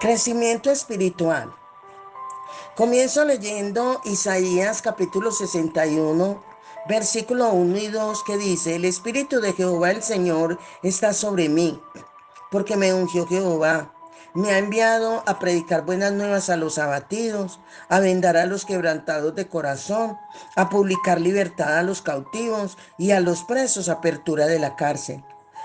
Crecimiento espiritual. Comienzo leyendo Isaías capítulo 61, versículo 1 y 2, que dice: El Espíritu de Jehová el Señor está sobre mí, porque me ungió Jehová. Me ha enviado a predicar buenas nuevas a los abatidos, a vendar a los quebrantados de corazón, a publicar libertad a los cautivos y a los presos apertura de la cárcel,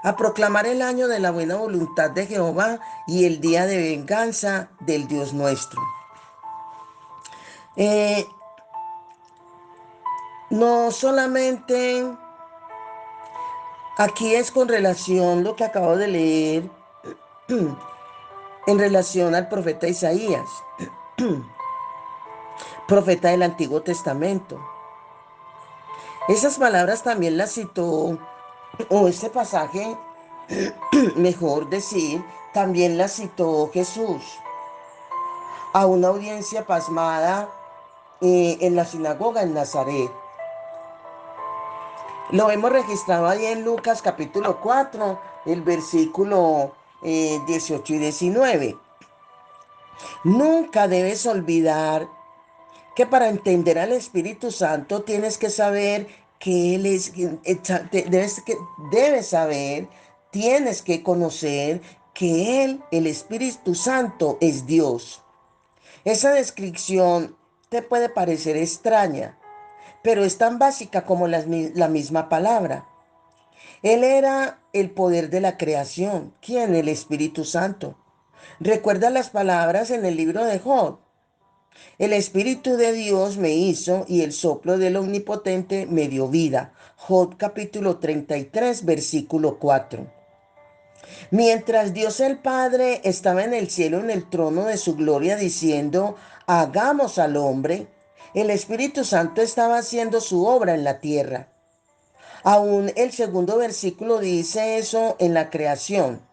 a proclamar el año de la buena voluntad de Jehová y el día de venganza del Dios nuestro. Eh, no solamente aquí es con relación lo que acabo de leer en relación al profeta Isaías, profeta del Antiguo Testamento. Esas palabras también las citó, o este pasaje, mejor decir, también las citó Jesús a una audiencia pasmada en la sinagoga en Nazaret. Lo hemos registrado ahí en Lucas capítulo 4, el versículo 18 y 19. Nunca debes olvidar que para entender al Espíritu Santo tienes que saber que Él es, debes saber, tienes que conocer que Él, el Espíritu Santo, es Dios. Esa descripción te puede parecer extraña, pero es tan básica como la misma palabra. Él era el poder de la creación. ¿Quién? El Espíritu Santo. Recuerda las palabras en el libro de Job. El Espíritu de Dios me hizo y el soplo del Omnipotente me dio vida. Job capítulo 33, versículo 4. Mientras Dios el Padre estaba en el cielo en el trono de su gloria diciendo: hagamos al hombre, el Espíritu Santo estaba haciendo su obra en la tierra. Aún el segundo versículo dice eso en la creación.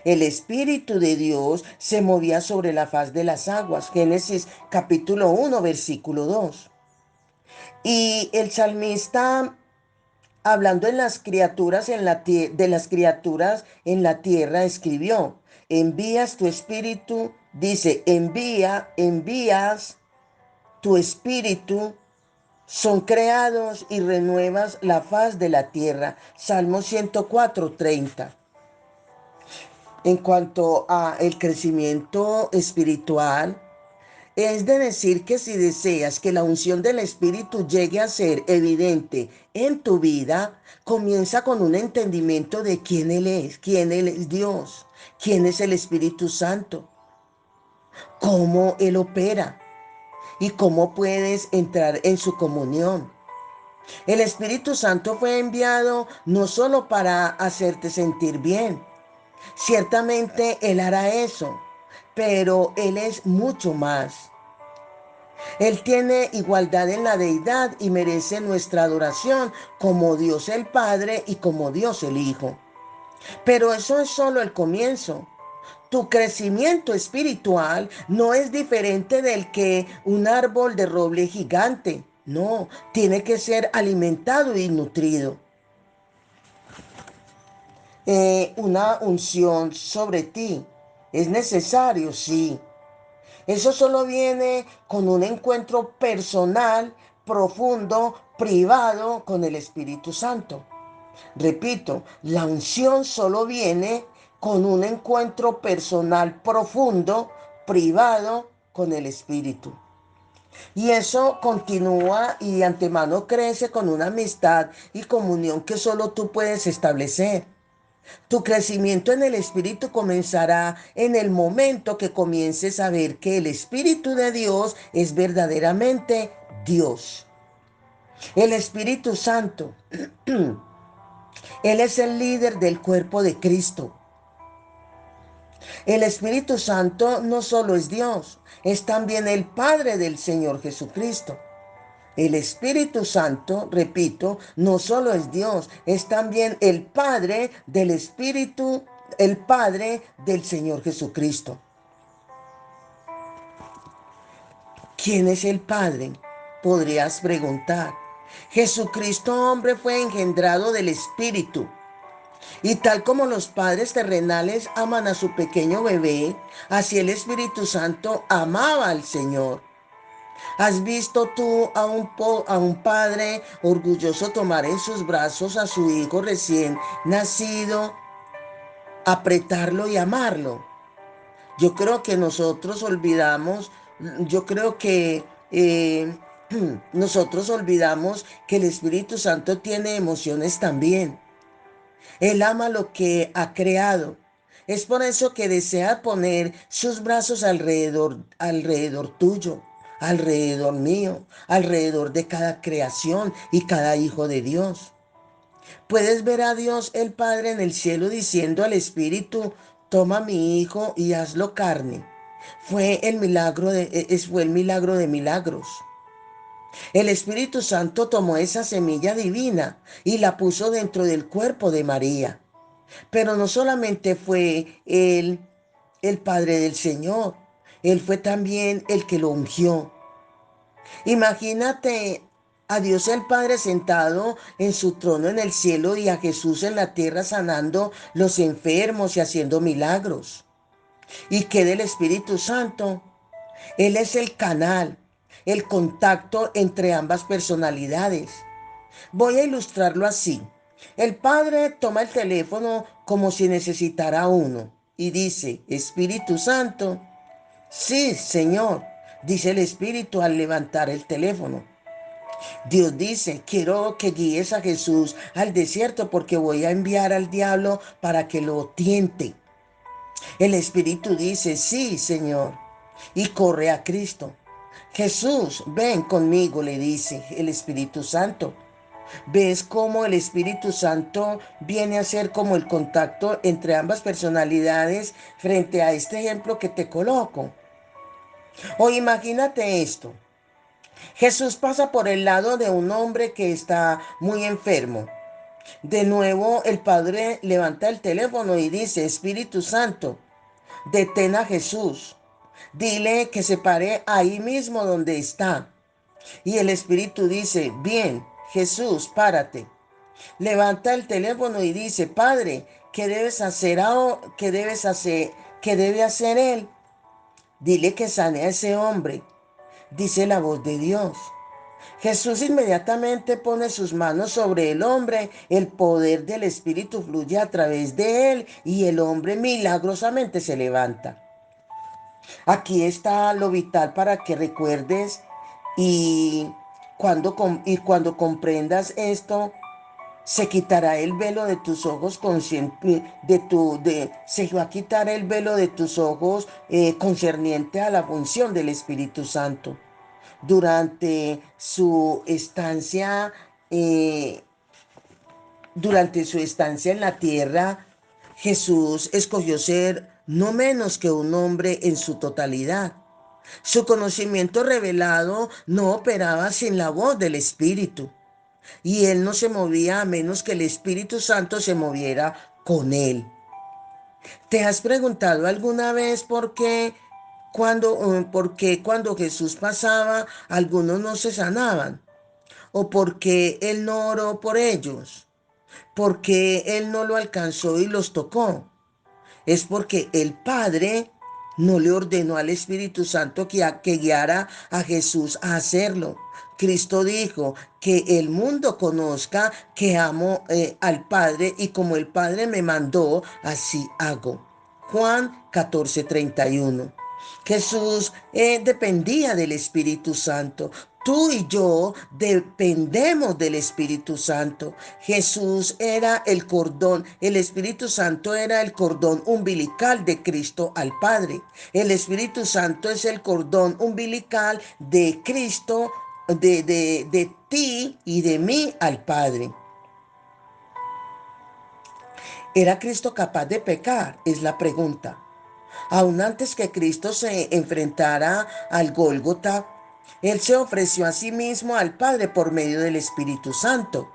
El Espíritu de Dios se movía sobre la faz de las aguas. Génesis capítulo 1, versículo 2. Y el salmista, hablando en las criaturas de las criaturas en la tierra, escribió: envías tu espíritu, dice, envías tu espíritu, son creados y renuevas la faz de la tierra. Salmo 104:30. En cuanto a el crecimiento espiritual, es de decir que si deseas que la unción del Espíritu llegue a ser evidente en tu vida, comienza con un entendimiento de quién Él es Dios, quién es el Espíritu Santo, cómo Él opera y cómo puedes entrar en su comunión. El Espíritu Santo fue enviado no solo para hacerte sentir bien. Ciertamente Él hará eso, pero Él es mucho más. Él tiene igualdad en la deidad y merece nuestra adoración como Dios el Padre y como Dios el Hijo. Pero eso es solo el comienzo. Tu crecimiento espiritual no es diferente del que un árbol de roble gigante. No, tiene que ser alimentado y nutrido. Una unción sobre ti es necesario, sí. Eso solo viene con un encuentro personal, profundo, privado con el Espíritu Santo. Repito, la unción solo viene con un encuentro personal, profundo, privado con el Espíritu. Y eso continúa y de antemano crece con una amistad y comunión que solo tú puedes establecer. Tu crecimiento en el Espíritu comenzará en el momento que comiences a ver que el Espíritu de Dios es verdaderamente Dios. El Espíritu Santo, Él es el líder del cuerpo de Cristo. El Espíritu Santo no solo es Dios, es también el Padre del Señor Jesucristo. El Espíritu Santo, repito, no solo es Dios, es también el Padre del Espíritu, el Padre del Señor Jesucristo. ¿Quién es el Padre? Podrías preguntar. Jesucristo, hombre, fue engendrado del Espíritu. Y tal como los padres terrenales aman a su pequeño bebé, así el Espíritu Santo amaba al Señor. ¿Has visto tú a un padre orgulloso tomar en sus brazos a su hijo recién nacido, apretarlo y amarlo? Yo creo que nosotros olvidamos, yo creo que nosotros olvidamos que el Espíritu Santo tiene emociones también. Él ama lo que ha creado. Es por eso que desea poner sus brazos alrededor tuyo, alrededor mío, alrededor de cada creación y cada hijo de Dios. Puedes ver a Dios el Padre en el cielo diciendo al Espíritu: toma a mi hijo y hazlo carne. Fue el milagro de milagros. El Espíritu Santo tomó esa semilla divina y la puso dentro del cuerpo de María. Pero no solamente fue Él el Padre del Señor, Él fue también el que lo ungió. Imagínate a Dios el Padre sentado en su trono en el cielo y a Jesús en la tierra sanando los enfermos y haciendo milagros. ¿Y qué del Espíritu Santo? Él es el canal, el contacto entre ambas personalidades. Voy a ilustrarlo así. El padre toma el teléfono como si necesitara uno y dice: Espíritu Santo. Sí, Señor, dice el Espíritu al levantar el teléfono. Dios dice: quiero que guíes a Jesús al desierto porque voy a enviar al diablo para que lo tiente. El Espíritu dice: sí, Señor, y corre a Cristo. Jesús, ven conmigo, le dice el Espíritu Santo. ¿Ves cómo el Espíritu Santo viene a ser como el contacto entre ambas personalidades frente a este ejemplo que te coloco? O imagínate esto. Jesús pasa por el lado de un hombre que está muy enfermo. De nuevo el Padre levanta el teléfono y dice: Espíritu Santo, detén a Jesús. Dile que se pare ahí mismo donde está. Y el Espíritu dice: bien, Jesús, párate. Levanta el teléfono y dice: Padre, ¿qué debes hacer ahora? ¿Qué debes hacer? ¿Qué debe hacer él? Dile que sane a ese hombre, dice la voz de Dios. Jesús inmediatamente pone sus manos sobre el hombre, el poder del Espíritu fluye a través de él y el hombre milagrosamente se levanta. Aquí está lo vital para que recuerdes y cuando comprendas esto, se quitará el velo de tus ojos consciente se va a quitar el velo de tus ojos concerniente a la función del Espíritu Santo. Durante su estancia, eh, durante su estancia en la tierra, Jesús escogió ser no menos que un hombre en su totalidad. Su conocimiento revelado no operaba sin la voz del Espíritu. Y él no se movía a menos que el Espíritu Santo se moviera con él. ¿Te has preguntado alguna vez por qué cuando Jesús pasaba algunos no se sanaban? ¿O por qué él no oró por ellos? ¿Por qué él no lo alcanzó y los tocó? Es porque el Padre no le ordenó al Espíritu Santo que guiara a Jesús a hacerlo. Cristo dijo: que el mundo conozca que amo al Padre y como el Padre me mandó, así hago. Juan 14:31. Jesús dependía del Espíritu Santo. Tú y yo dependemos del Espíritu Santo. Jesús era el cordón, el Espíritu Santo era el cordón umbilical de Cristo al Padre. El Espíritu Santo es el cordón umbilical de Cristo, de ti y de mí al Padre. ¿Era Cristo capaz de pecar? Es la pregunta. Aún antes que Cristo se enfrentara al Gólgota, Él se ofreció a sí mismo al Padre por medio del Espíritu Santo.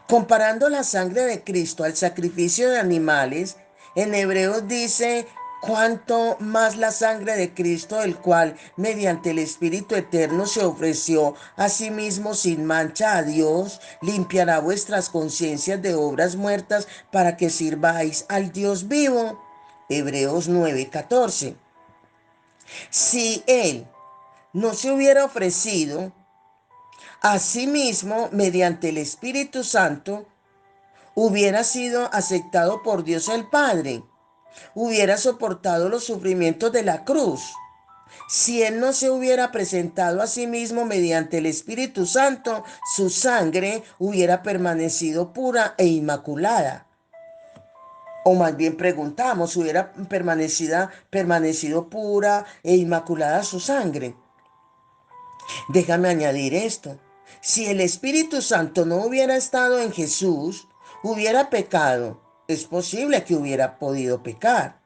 Comparando la sangre de Cristo al sacrificio de animales, en Hebreos dice cuánto más la sangre de Cristo, el cual mediante el Espíritu Eterno se ofreció a sí mismo sin mancha a Dios, limpiará vuestras conciencias de obras muertas para que sirváis al Dios vivo. Hebreos 9:14. Si Él no se hubiera ofrecido a sí mismo mediante el Espíritu Santo, hubiera sido aceptado por Dios el Padre, hubiera soportado los sufrimientos de la cruz. Si Él no se hubiera presentado a sí mismo mediante el Espíritu Santo, su sangre hubiera permanecido pura e inmaculada. O más bien preguntamos, hubiera permanecido pura e inmaculada su sangre. Déjame añadir esto. Si el Espíritu Santo no hubiera estado en Jesús, hubiera pecado. Es posible que hubiera podido pecar.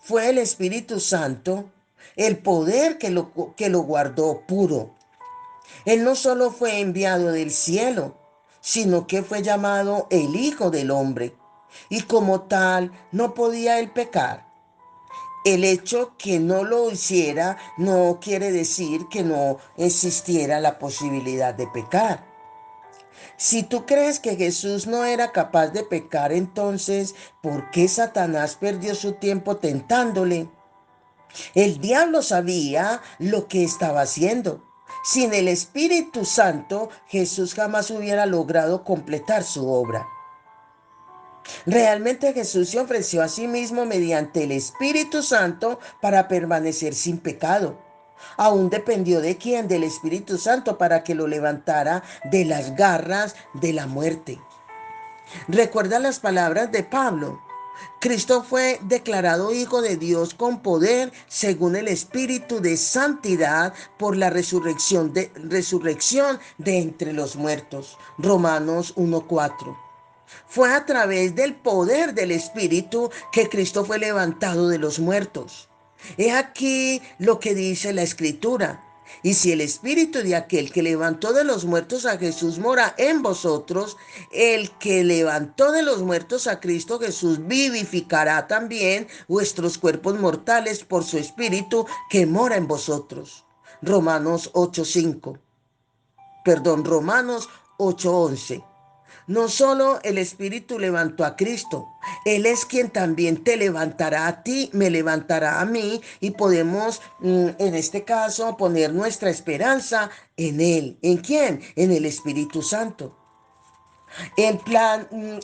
Fue el Espíritu Santo el poder que lo guardó puro. Él no solo fue enviado del cielo, sino que fue llamado el Hijo del Hombre. Y como tal, no podía él pecar. El hecho que no lo hiciera no quiere decir que no existiera la posibilidad de pecar. Si tú crees que Jesús no era capaz de pecar, entonces, ¿por qué Satanás perdió su tiempo tentándole? El diablo sabía lo que estaba haciendo. Sin el Espíritu Santo, Jesús jamás hubiera logrado completar su obra. Realmente Jesús se ofreció a sí mismo mediante el Espíritu Santo para permanecer sin pecado. Aún dependió de quién, del Espíritu Santo, para que lo levantara de las garras de la muerte. Recuerda las palabras de Pablo. Cristo fue declarado Hijo de Dios con poder según el Espíritu de santidad por la resurrección de entre los muertos. Romanos 1:4. Fue a través del poder del Espíritu que Cristo fue levantado de los muertos. He aquí lo que dice la Escritura. Y si el Espíritu de aquel que levantó de los muertos a Jesús mora en vosotros, el que levantó de los muertos a Cristo Jesús vivificará también vuestros cuerpos mortales por su Espíritu que mora en vosotros. Romanos 8:11. No solo el Espíritu levantó a Cristo, Él es quien también te levantará a ti, me levantará a mí, y podemos, en este caso, poner nuestra esperanza en Él. ¿En quién? En el Espíritu Santo.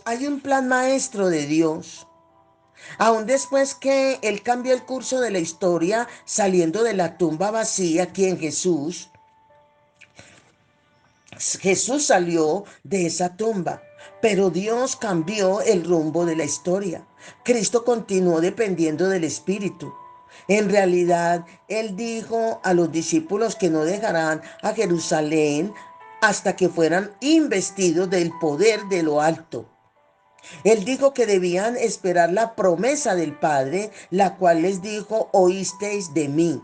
Hay un plan maestro de Dios. Aún después que Él cambió el curso de la historia, saliendo de la tumba vacía aquí en Jesús, Jesús salió de esa tumba, pero Dios cambió el rumbo de la historia. Cristo continuó dependiendo del Espíritu. En realidad, Él dijo a los discípulos que no dejarán a Jerusalén hasta que fueran investidos del poder de lo alto. Él dijo que debían esperar la promesa del Padre, la cual les dijo: oísteis de mí.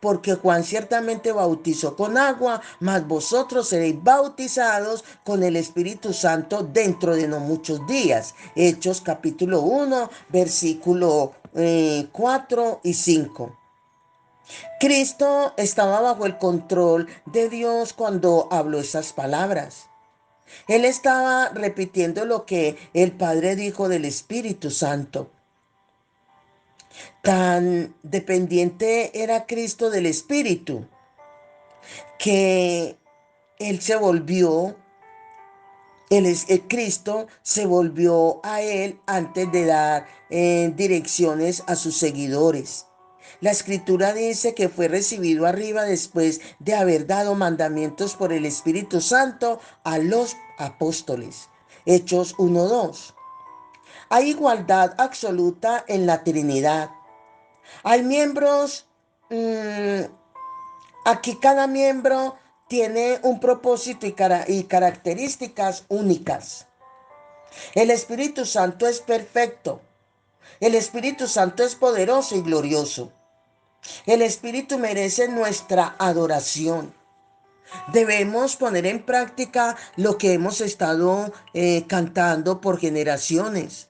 Porque Juan ciertamente bautizó con agua, mas vosotros seréis bautizados con el Espíritu Santo dentro de no muchos días. Hechos capítulo 1, versículo 4 y 5. Cristo estaba bajo el control de Dios cuando habló esas palabras. Él estaba repitiendo lo que el Padre dijo del Espíritu Santo. Tan dependiente era Cristo del Espíritu que él se volvió, el Cristo se volvió a él antes de dar direcciones a sus seguidores. La escritura dice que fue recibido arriba después de haber dado mandamientos por el Espíritu Santo a los apóstoles. Hechos 1:2. Hay igualdad absoluta en la Trinidad. Hay miembros, aquí cada miembro tiene un propósito y características únicas. El Espíritu Santo es perfecto. El Espíritu Santo es poderoso y glorioso. El Espíritu merece nuestra adoración. Debemos poner en práctica lo que hemos estado cantando por generaciones.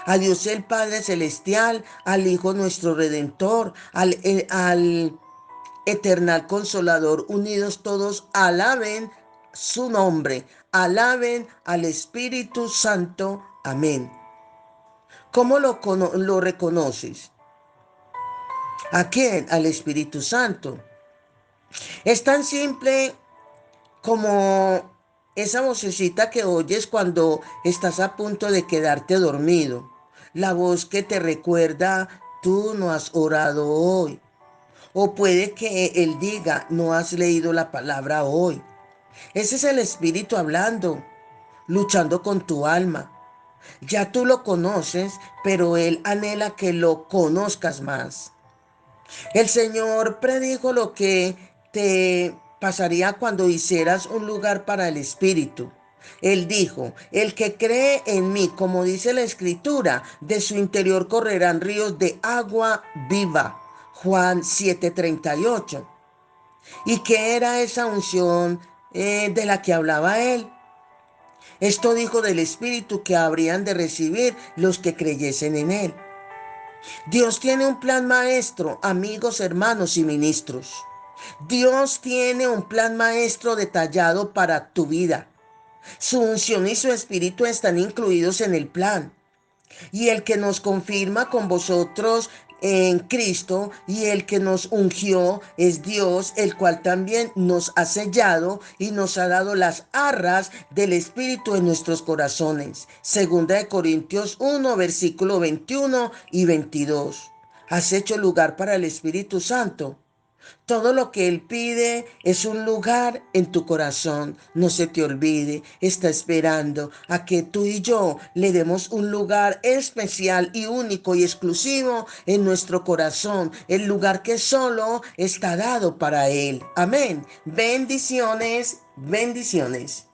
a Dios el Padre Celestial, al Hijo nuestro Redentor, al Eternal Consolador, unidos todos, alaben su nombre, alaben al Espíritu Santo. Amén. ¿Cómo lo reconoces? ¿A quién? Al Espíritu Santo. Es tan simple como esa vocecita que oyes cuando estás a punto de quedarte dormido. La voz que te recuerda, tú no has orado hoy. O puede que Él diga, no has leído la palabra hoy. Ese es el Espíritu hablando, luchando con tu alma. Ya tú lo conoces, pero Él anhela que lo conozcas más. El Señor predijo lo que te pasaría cuando hicieras un lugar para el Espíritu. Él dijo, el que cree en mí, como dice la Escritura, de su interior correrán ríos de agua viva. Juan 7:38. ¿Y qué era esa unción de la que hablaba él? Esto dijo del Espíritu que habrían de recibir los que creyesen en él. Dios tiene un plan maestro, amigos, hermanos y ministros. Dios tiene un plan maestro detallado para tu vida. Su unción y su espíritu están incluidos en el plan. Y el que nos confirma con vosotros en Cristo y el que nos ungió es Dios, el cual también nos ha sellado y nos ha dado las arras del Espíritu en nuestros corazones. Segunda de Corintios 1, versículo 21 y 22. ¿Has hecho lugar para el Espíritu Santo? Todo lo que Él pide es un lugar en tu corazón. No se te olvide, está esperando a que tú y yo le demos un lugar especial y único y exclusivo en nuestro corazón. El lugar que solo está dado para Él. Amén. Bendiciones, bendiciones.